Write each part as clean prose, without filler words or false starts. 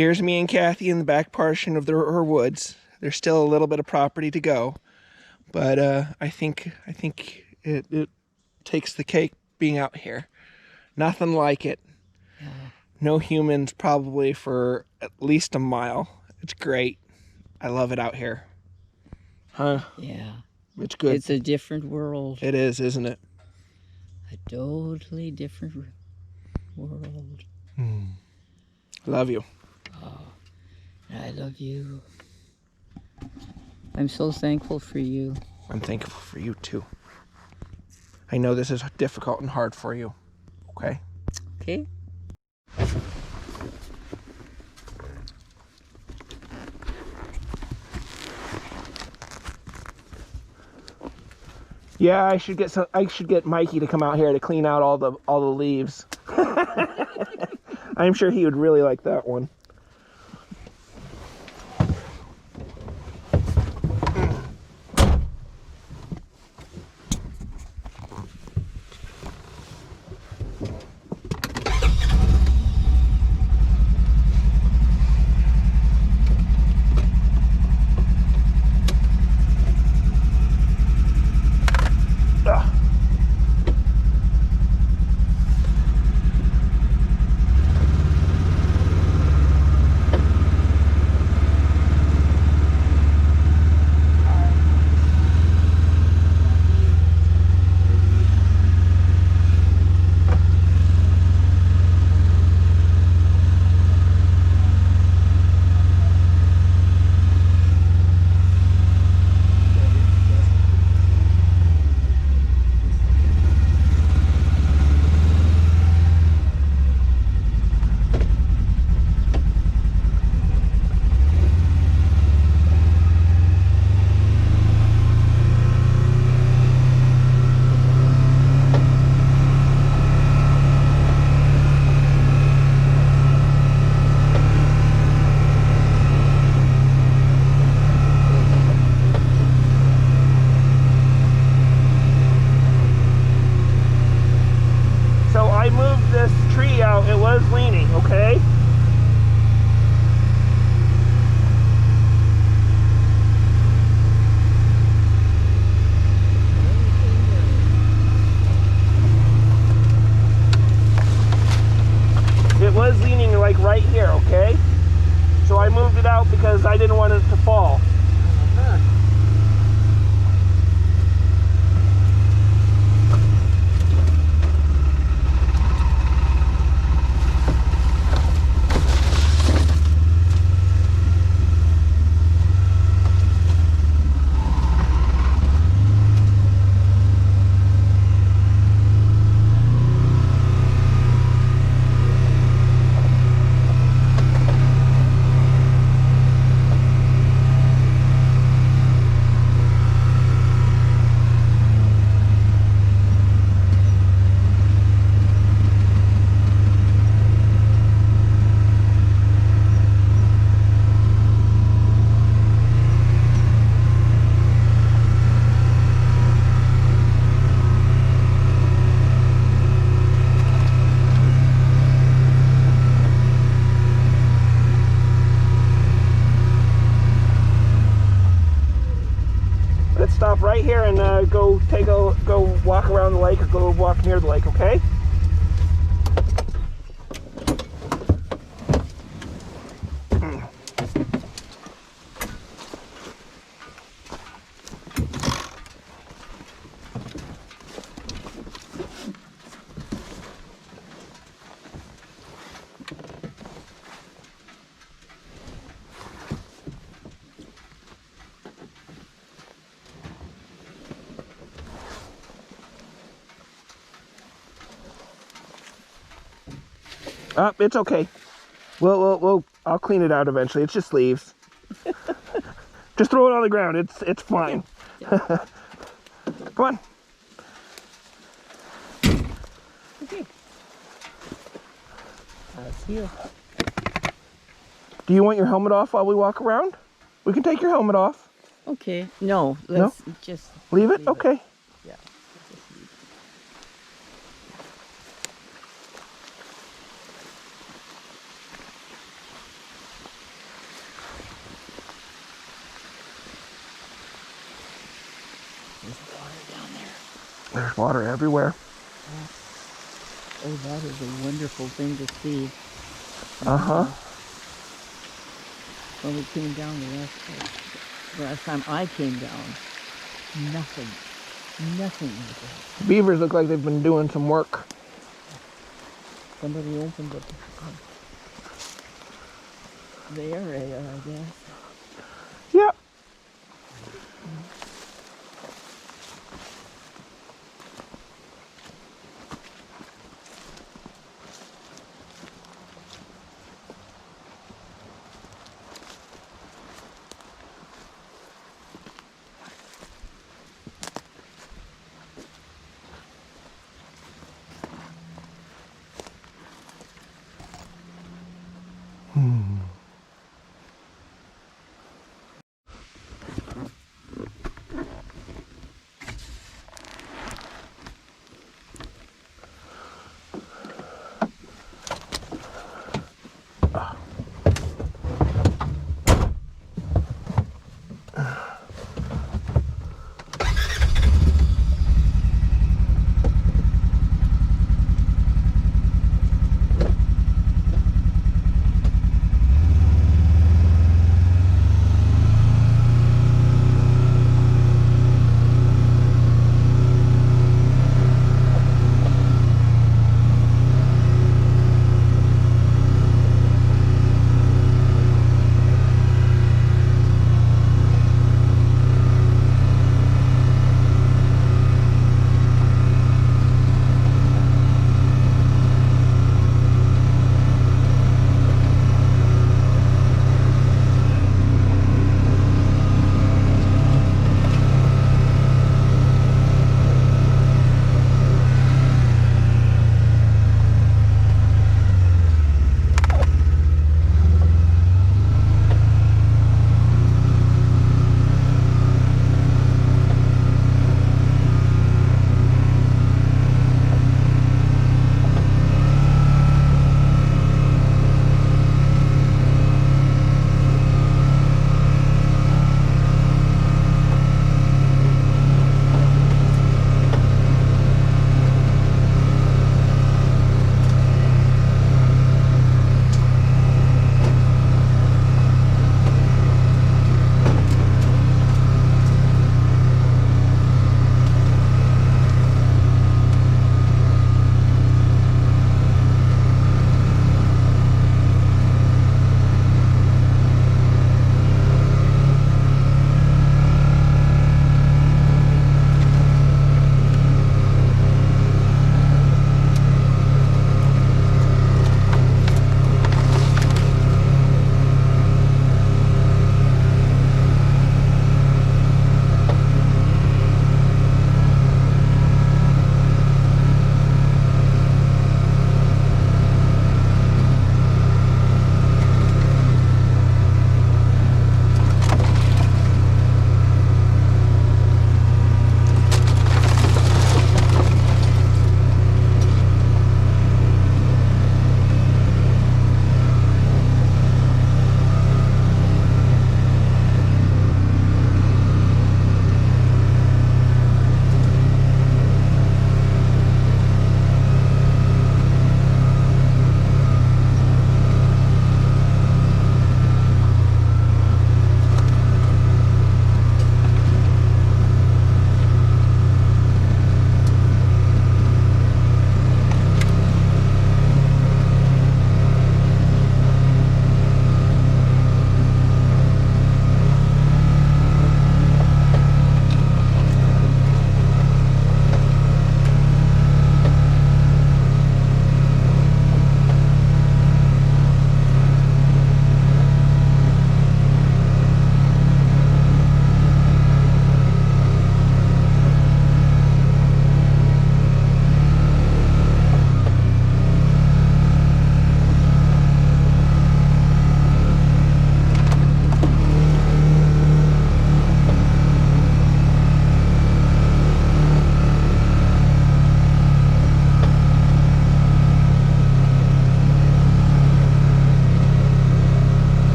Here's me and Kathy in the back portion of her woods. There's still a little bit of property to go, but I think it takes the cake being out here. Nothing like it. Yeah. No humans probably for at least a mile. It's great. I love it out here. Huh? Yeah. It's good. It's a different world. It is, isn't it? A totally different world. Love you. Oh, I love you. I'm so thankful for you. I'm thankful for you too. I know this is difficult and hard for you. Okay? Okay? Yeah, I should get Mikey to come out here to clean out all the leaves. I'm sure he would really like that one. It was leaning, okay? It was leaning like right here, okay? So I moved it out because I didn't want it to fall. Let's stop right here and go walk around the lake or go walk near the lake, okay? It's okay. I'll clean it out eventually. It's just leaves. Just throw it on the ground. It's fine. Come on. Okay. That's you. Do you want your helmet off while we walk around? We can take your helmet off. Okay. No, let's just leave it. Okay. Yeah. There's water everywhere. Oh, that is a wonderful thing to see. Uh-huh. When we came down the last time I came down, nothing. Nothing like that. Beavers look like they've been doing some work. Somebody opened up the area, I guess. Yep.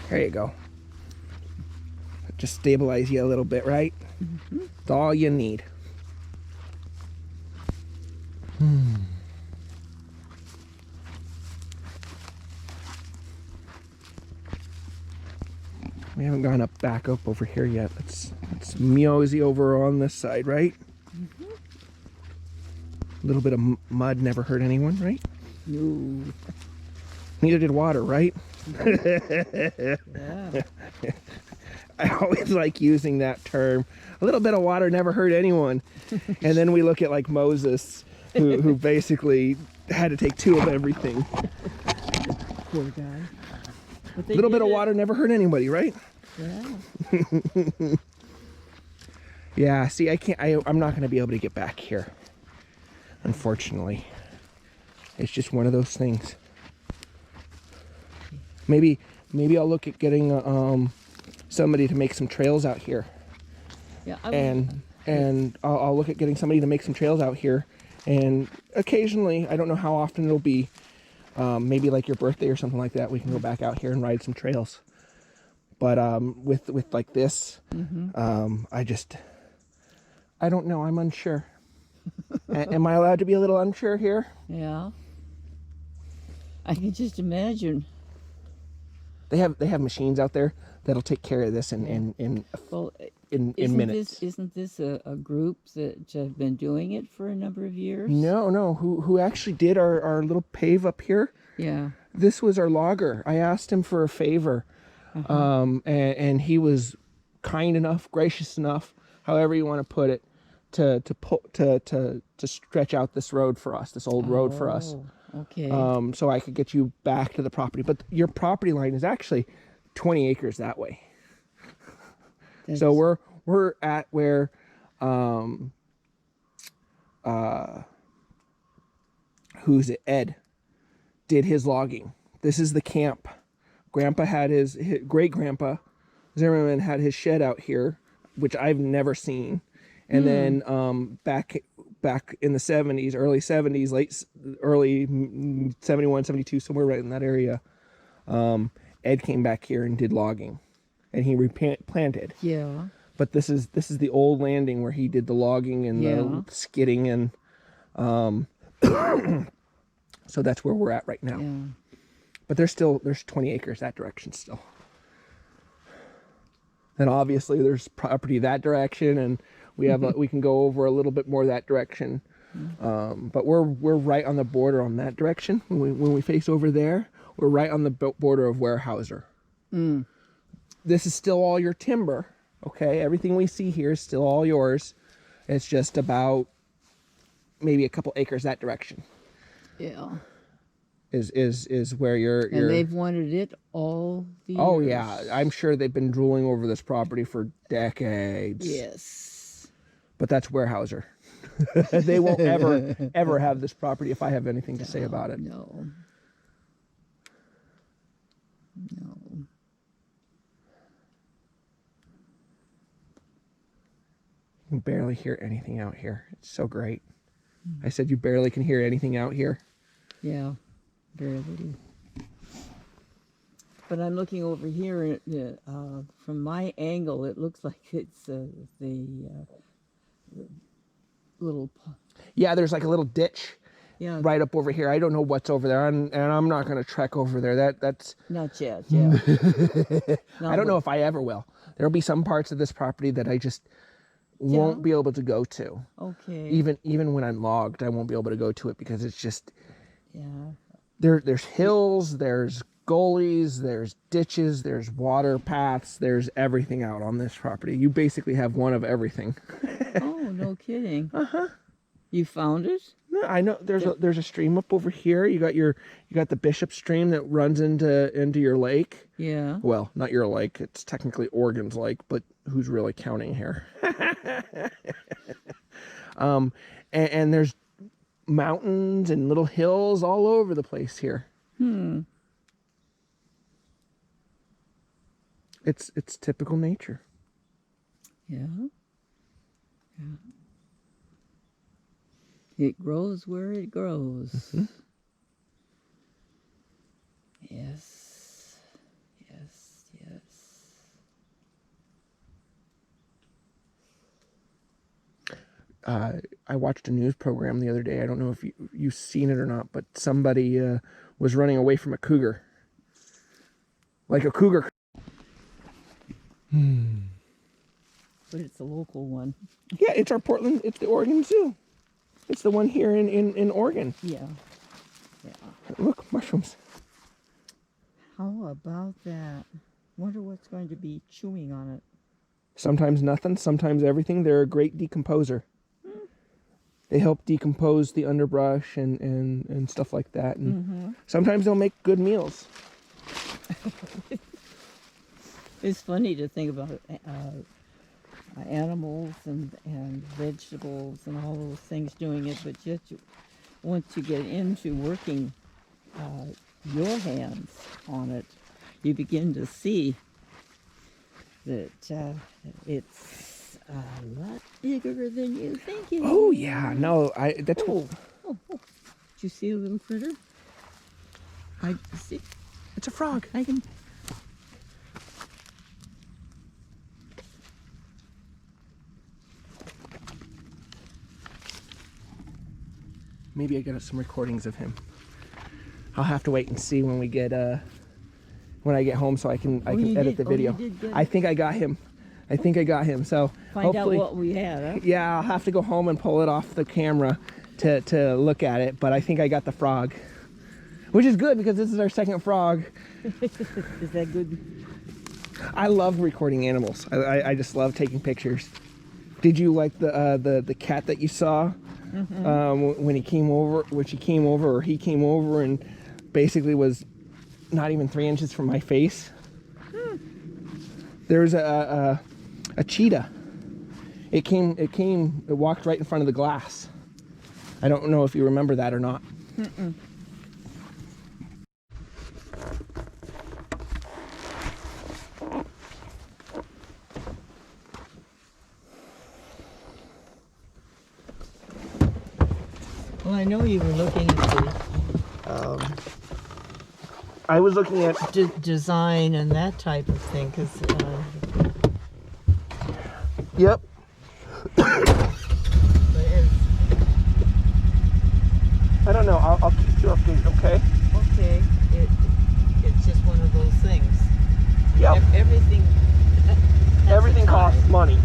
There you go. Just stabilize you a little bit, right? Mm-hmm. That's all you need. We haven't gone back up over here yet. Let's mosey over on this side, right? Mm-hmm. A little bit of mud never hurt anyone, right? No. Neither did water, right? Yeah. I always like using that term. A little bit of water never hurt anyone. And then we look at like Moses, who basically had to take 2 of everything. Poor guy. But A little bit of water never hurt anybody, right? Yeah. Yeah, see, I'm not going to be able to get back here, unfortunately. It's just one of those things. Maybe I'll look at getting somebody to make some trails out here. Yeah. And I'll look at getting somebody to make some trails out here. And occasionally, I don't know how often it'll be, maybe like your birthday or something like that, we can go back out here and ride some trails. But with like this, I don't know. I'm unsure. Am I allowed to be a little unsure here? Yeah. I can just imagine. They have machines out there that'll take care of this in Well, minutes. Isn't this a group that have been doing it for a number of years? No. Who actually did our little pave up here? Yeah. This was our logger. I asked him for a favor, and he was kind enough, gracious enough, however you want to put it, to stretch out this road for us, this old road for us. Okay. So I could get you back to the property. But your property line is actually 20 acres that way. So we're at where who's it? Ed did his logging. This is the camp. Grandpa had his great grandpa Zimmerman had his shed out here, which I've never seen. And then back in the 70s, early 70s, early 71, 72, somewhere right in that area, Ed came back here and did logging, and he replanted. Yeah. But this is the old landing where he did the logging and the skidding, and so that's where we're at right now. Yeah. But there's 20 acres that direction still. And obviously there's property that direction, and we have we can go over a little bit more that direction. But we're right on the border on that direction. When we face over there, we're right on the border of Weyerhaeuser. This is still all your timber, okay? Everything we see here is still all yours. It's just about maybe a couple acres that direction. Yeah. Is where you're. And they've wanted it all the years. Oh yeah, I'm sure they've been drooling over this property for decades. Yes. But that's Weyerhaeuser. They won't ever have this property if I have anything to say about it. No. You can barely hear anything out here. It's so great. I said you barely can hear anything out here. Yeah, very little. But I'm looking over here, from my angle, it looks like it's the little... Yeah, there's like a little ditch right up over here. I don't know what's over there, and I'm not going to trek over there. That's Not yet, yeah. I don't know if I ever will. There'll be some parts of this property that I just won't be able to go to. Okay. Even when I'm logged, I won't be able to go to it because it's just... Yeah. There's hills, there's gullies, there's ditches, there's water paths, there's everything out on this property. You basically have one of everything. Oh, no kidding. You found it? No, I know there's a stream up over here. You got the Bishop Stream that runs into your lake. Yeah. Well, not your lake. It's technically Oregon's lake, but who's really counting here? And there's mountains and little hills all over the place here. It's typical nature. Yeah. It grows where it grows. Yes. Yes. I watched a news program the other day. I don't know if you've seen it or not, but somebody was running away from a cougar. Like a cougar. But it's a local one. Yeah, it's our Portland, it's the Oregon Zoo. It's the one here in Oregon. Yeah. Yeah. Look, mushrooms. How about that? Wonder what's going to be chewing on it. Sometimes nothing, sometimes everything. They're a great decomposer. They help decompose the underbrush and stuff like that. And sometimes they'll make good meals. It's funny to think about animals and vegetables and all those things doing it, but just once you get into working your hands on it, you begin to see that it's a lot bigger than you think it is. Oh yeah, no, that's Oh, did you see a little critter? I see. it's a frog. I can. Maybe I get some recordings of him. I'll have to wait and see when we get when I get home so I can edit the video. You did good. I think I got him. So Find hopefully, out what we had, huh? yeah, I'll have to go home and pull it off the camera to look at it. But I think I got the frog, which is good because this is our second frog. Is that good? I love recording animals. I just love taking pictures. Did you like the cat that you saw when he came over? When she came over, or he came over, and basically was not even 3 inches from my face. There's a cheetah. It walked right in front of the glass. I don't know if you remember that or not. Well, I know you were looking at the I was looking at design and that type of thing, because yep. I don't know. I'll keep you updated. Okay. okay, it's just one of those things. Yep. Everything. has a Everything time. costs money.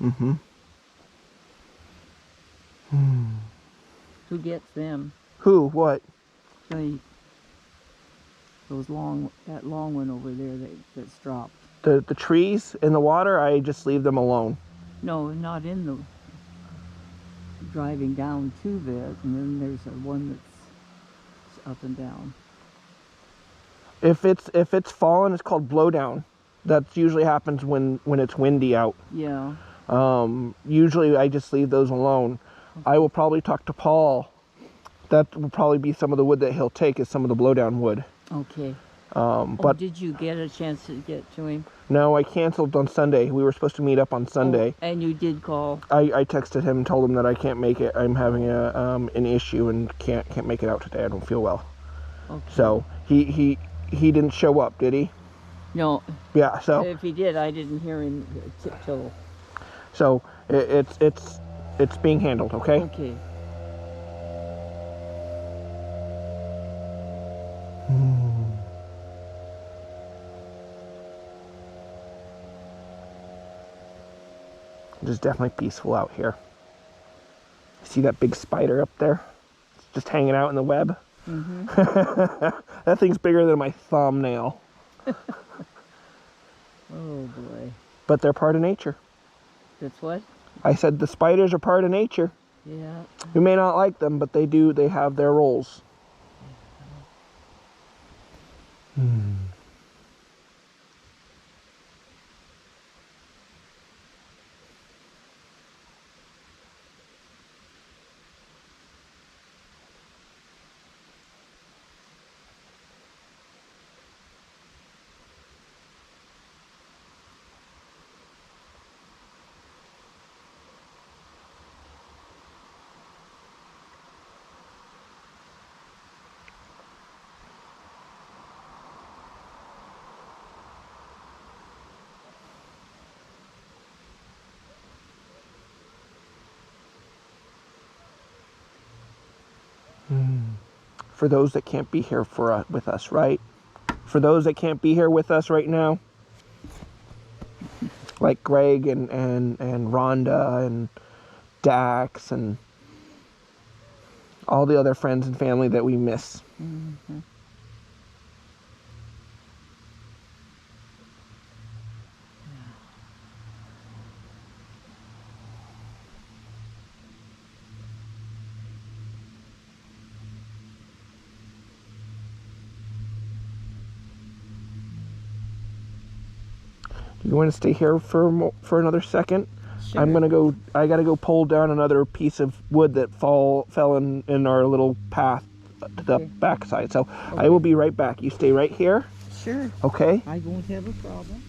Mm-hmm. Who gets them? Who? What? They, that long one over there that's dropped. The trees in the water, I just leave them alone. No, not in the driving down to it, and then there's a one that's up and down. If it's fallen, it's called blowdown. That usually happens when it's windy out. Yeah. Usually I just leave those alone. I will probably talk to Paul. That will probably be some of the wood that he'll take, is some of the blowdown wood. Okay. But did you get a chance to get to him? no, I canceled on Sunday. We were supposed to meet up on Sunday. Oh, and you did call? I texted him and told him that I can't make it. I'm having an issue and can't make it out today. I don't feel well. Okay. So he didn't show up, did he? No. Yeah. So if he did, I didn't hear him tiptoe. So it's being handled. Okay. Okay. It is definitely peaceful out here. See that big spider up there? It's just hanging out in the web. Mm-hmm. That thing's bigger than my thumbnail. Oh boy. But they're part of nature. That's what? I said the spiders are part of nature. Yeah. We may not like them, but they have their roles. For those that can't be here with us, right? For those that can't be here with us right now, like Greg and Rhonda and Dax and all the other friends and family that we miss. Mm-hmm. Do you want to stay here for another second? Sure. I gotta go pull down another piece of wood that fell in our little path to the backside. So I will be right back. You stay right here. Sure. Okay. I won't have a problem.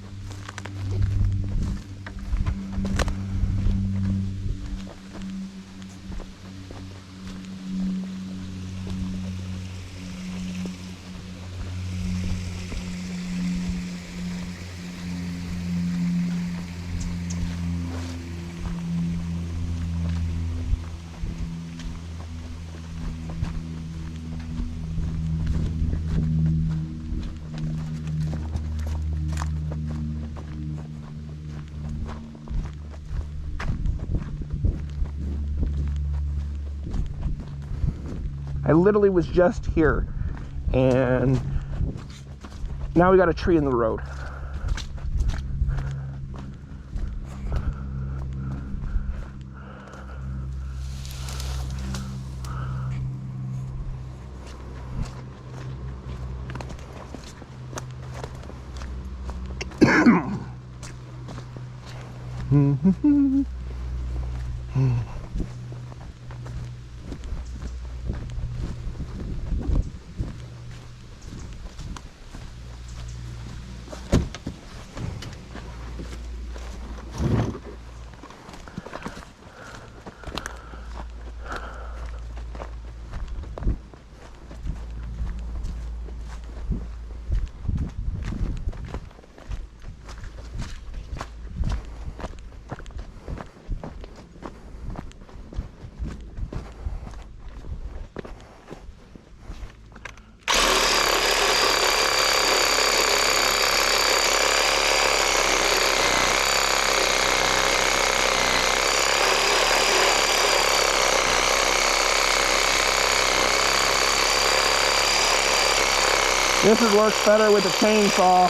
I literally was just here, and now we got a tree in the road. This works better with a chainsaw.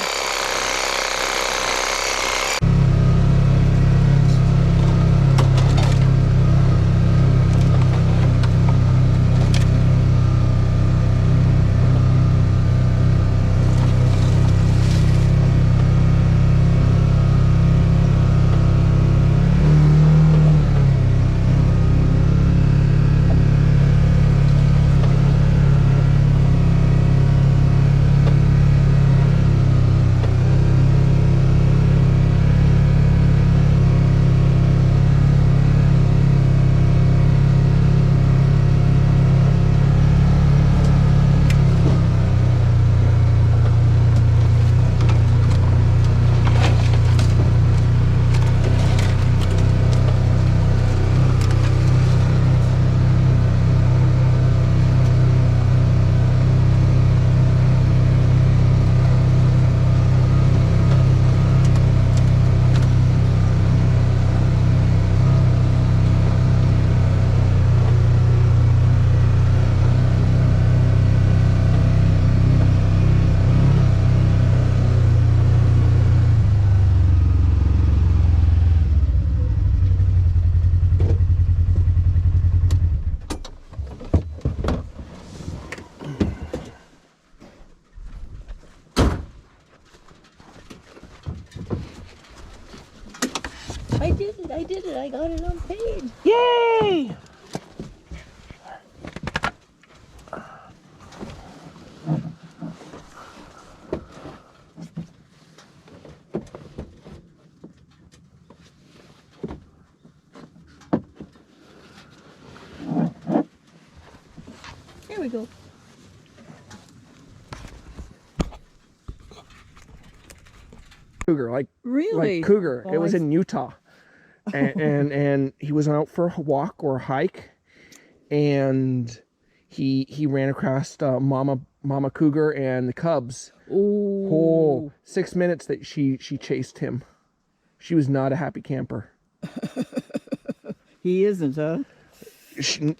I did it. I got it on page. Yay! Here we go. Cougar, like Really? cougar. Oh, It was I in Utah, and he was out for a walk or a hike, and he ran across mama cougar and the cubs. Oh. 6 minutes that she chased him. She was not a happy camper. He isn't, huh?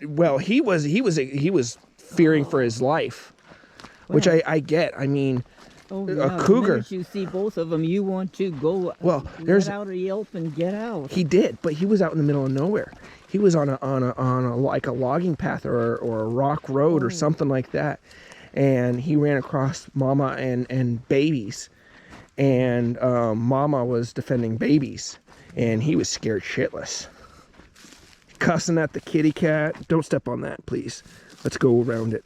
Well, he was fearing for his life, which Well. I get. I mean, Oh, a yeah. cougar. The minute you see both of them, you want to go. Well, let there's- out a yelp and get out. he did, but he was out in the middle of nowhere. He was on a like a logging path or a rock road or something like that, and he ran across mama and babies, and mama was defending babies, and he was scared shitless, cussing at the kitty cat. Don't step on that, please. Let's go around it.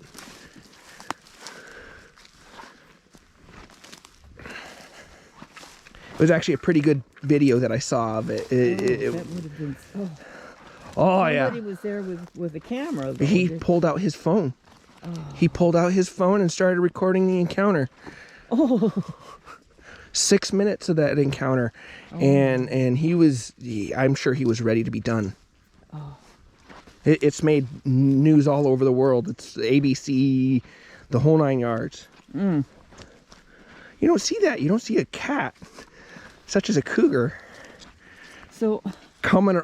It was actually a pretty good video that I saw of it. That would have been. Oh yeah. Somebody was there with a camera. Though. He pulled out his phone. He pulled out his phone and started recording the encounter. Oh. 6 minutes of that encounter, and I'm sure he was ready to be done. It's made news all over the world. It's ABC, the whole 9 yards. You don't see that. You don't see a cat, such as a cougar, So. coming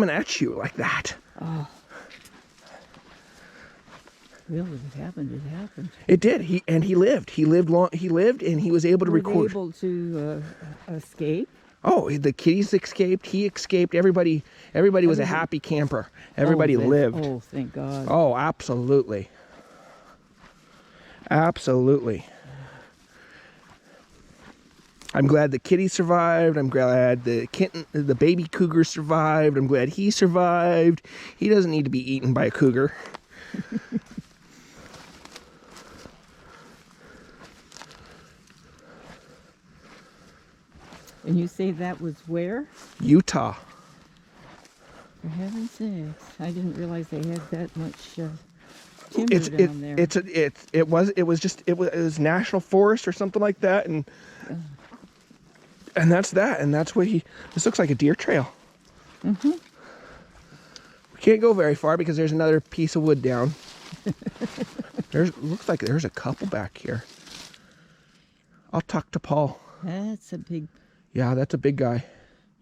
at you like that. Really, it happened. It happened. It did. He lived. He lived, and he was able to Were they record. able to escape? Oh, the kitties escaped. He escaped. Everybody was a happy camper. Everybody lived. Oh, thank God. Oh, absolutely. Absolutely. I'm glad the kitty survived. I'm glad the baby cougar survived. I'm glad he survived. He doesn't need to be eaten by a cougar. And you say that was where? Utah. For heaven's sakes, I didn't realize they had that much timber down there. It was national forest or something like that, and that's that, and that's what this looks like a deer trail. We can't go very far because there's another piece of wood down. Looks like there's a couple back here. I'll talk to Paul. That's a big. Yeah, that's a big guy.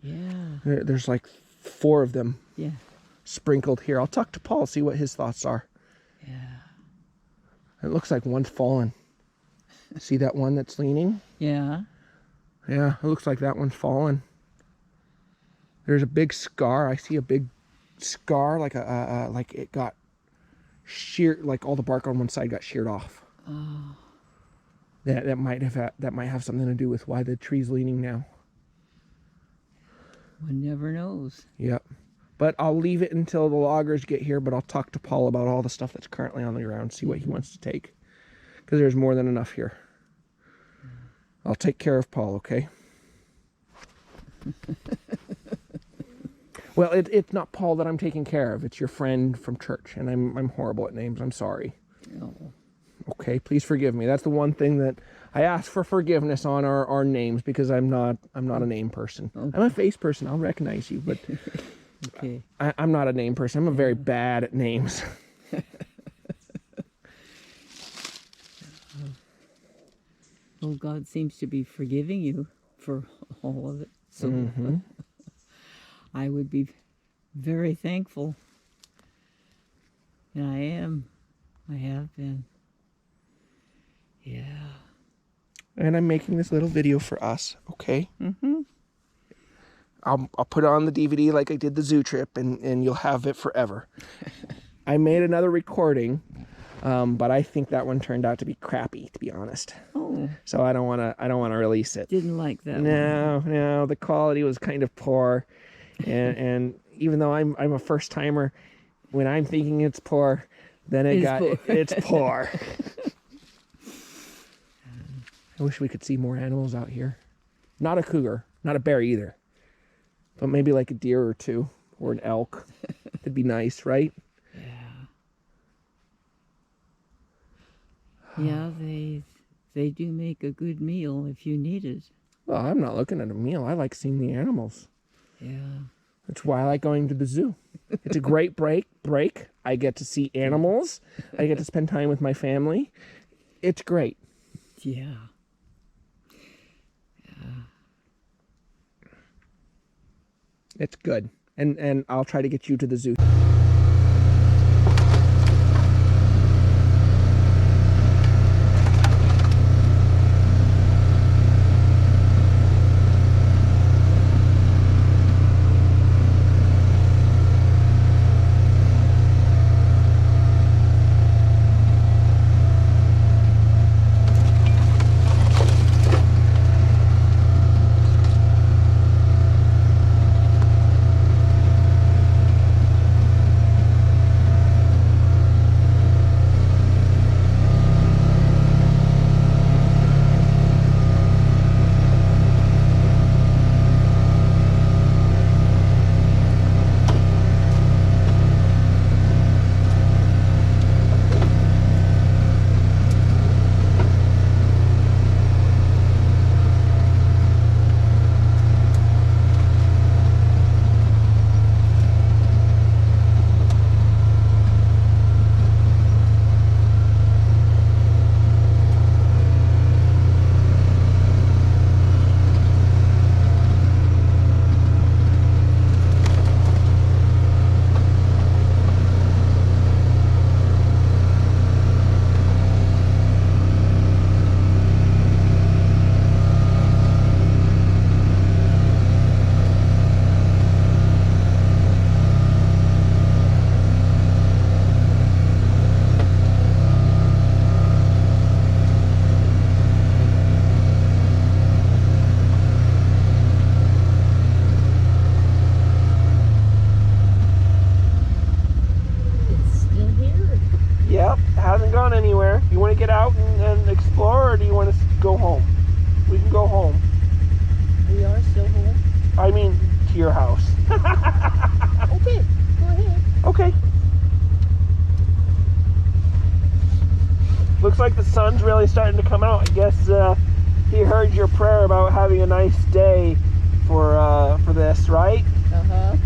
Yeah. There's like 4 of them Yeah. sprinkled here. I'll talk to Paul, see what his thoughts are. Yeah. It looks like one's fallen. See that one that's leaning? Yeah. Yeah, it looks like that one's fallen. There's a big scar. I see a big scar, like like it got sheared, like all the bark on one side got sheared off. Oh. That might have something to do with why the tree's leaning now. One never knows. Yep. But I'll leave it until the loggers get here, but I'll talk to Paul about all the stuff that's currently on the ground, see what he wants to take. Because there's more than enough here. I'll take care of Paul, okay? Well, it's not Paul that I'm taking care of. It's your friend from church, and I'm horrible at names. I'm sorry. Oh. Okay, please forgive me. That's the one thing that I ask for forgiveness on our names, because I'm not a name person. Okay. I'm a face person. I'll recognize you, but Okay. I'm not a name person. I'm very bad at names. Well, God seems to be forgiving you for all of it. So I would be very thankful. And I am. I have been. Yeah. And I'm making this little video for us, okay? I'll put it on the DVD like I did the zoo trip, and you'll have it forever. I made another recording, but I think that one turned out to be crappy, to be honest. Oh. So I don't want to release it. Didn't like that one. No, the quality was kind of poor, and even though I'm a first timer, when I'm thinking it's poor, then it's poor. I wish we could see more animals out here. Not a cougar, not a bear either, but maybe like a deer or two, or an elk. It'd be nice, right? Yeah, they do make a good meal if you need it. Well, I'm not looking at a meal. I like seeing the animals. Yeah. That's why I like going to the zoo. It's a great break. I get to see animals. I get to spend time with my family. It's great. Yeah. It's good. And I'll try to get you to the zoo. Gone anywhere. You want to get out and explore, or do you want to go home? We can go home. We are still home. I mean, to your house. Okay, go ahead. Okay. Looks like the sun's really starting to come out. I guess he heard your prayer about having a nice day for this, right? Uh-huh.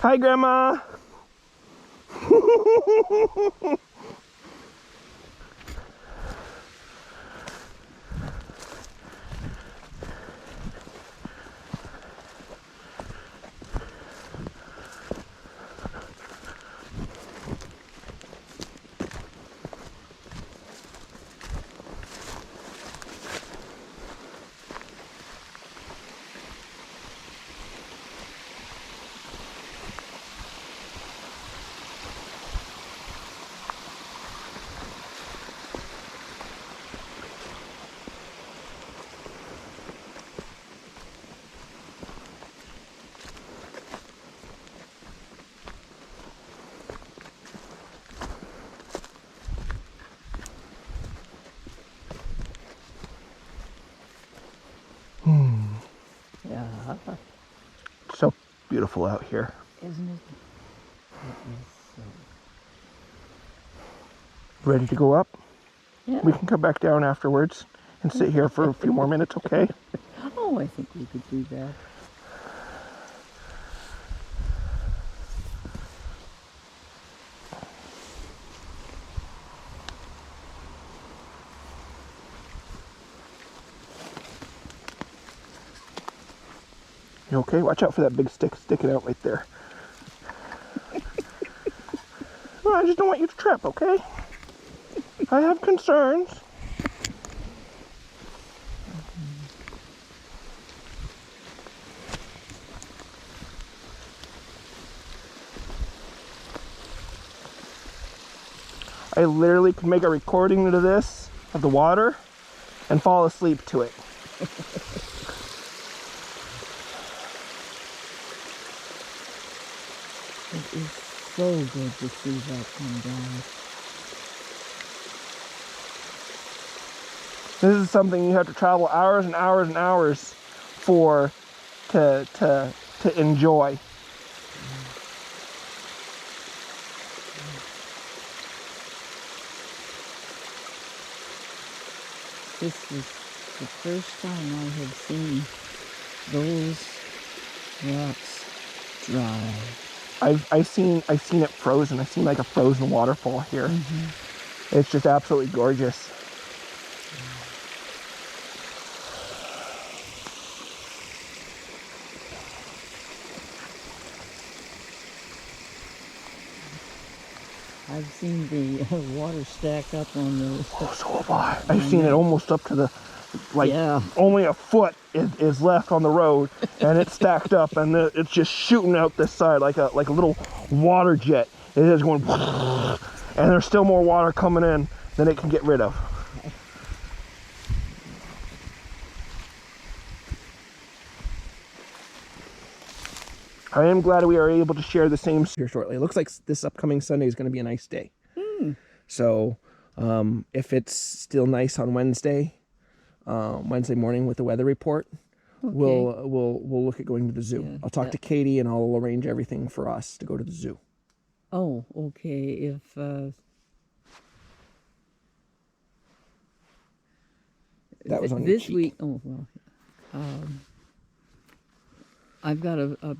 Hi, Grandma. Yeah, So beautiful out here. isn't it? It is so. Ready to go up? Yeah. We can come back down afterwards and sit here for a few more minutes, okay? Oh, I think we could do that. You okay? Watch out for that big stick sticking out right there. Well, I just don't want you to trip, okay? I have concerns. I literally could make a recording to this of the water and fall asleep to it. It is so good to see that come down. This is something you have to travel hours and hours and hours for to enjoy. This is the first time I have seen those rocks dry. I've seen it frozen. I've seen like a frozen waterfall here. It's just absolutely gorgeous. I've seen the water stack up on the. Oh, so have I. I've seen it almost up to the, like, Yeah. only a foot is left on the road, and it's stacked up, and it's just shooting out this side like a little water jet. It is going, and there's still more water coming in than it can get rid of. I am glad we are able to share the same here shortly. It looks like this upcoming Sunday is going to be a nice day. So if it's still nice on Wednesday morning with the weather report, we'll look at going to the zoo. Yeah, I'll talk to Katie and I'll arrange everything for us to go to the zoo. Oh, okay. If That was on your this cheek. week. Oh well. I've got a.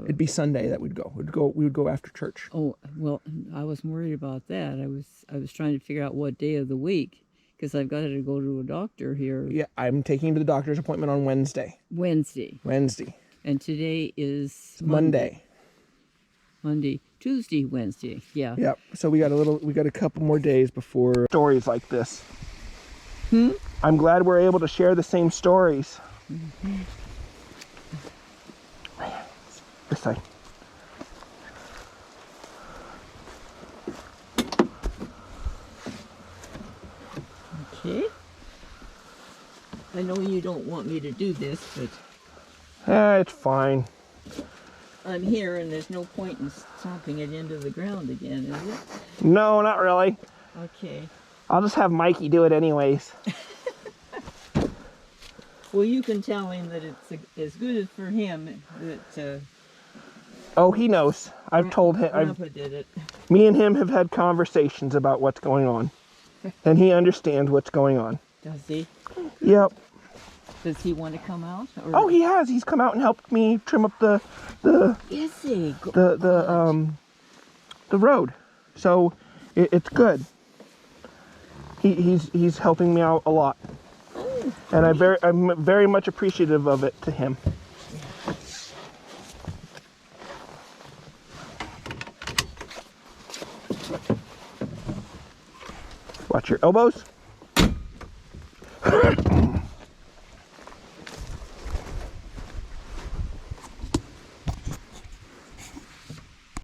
It'd be Sunday that we'd go. We would go after church. Oh well, I wasn't worried about that. I was trying to figure out what day of the week because I've got to go to a doctor here Yeah, I'm taking him to the doctor's appointment on Wednesday. Wednesday, and today is Monday. Monday, Tuesday, Wednesday. Yeah. Yep. So we got a couple more days before stories like this. I'm glad we're able to share the same stories. This side. Okay. I know you don't want me to do this, but It's fine. I'm here and there's no point in stomping it into the ground again, is it? No, not really. Okay. I'll just have Mikey do it anyways. Well, you can tell him that it's as good for him that Oh, he knows. I've told him. Grandpa did it. Me and him have had conversations about what's going on, and he understands what's going on. Does he? Yep. Does he want to come out? Or Oh, he has. He's come out and helped me trim up the is he? the road. So it's good. He's helping me out a lot. Oh, And I'm very much appreciative of it to him. Watch your elbows.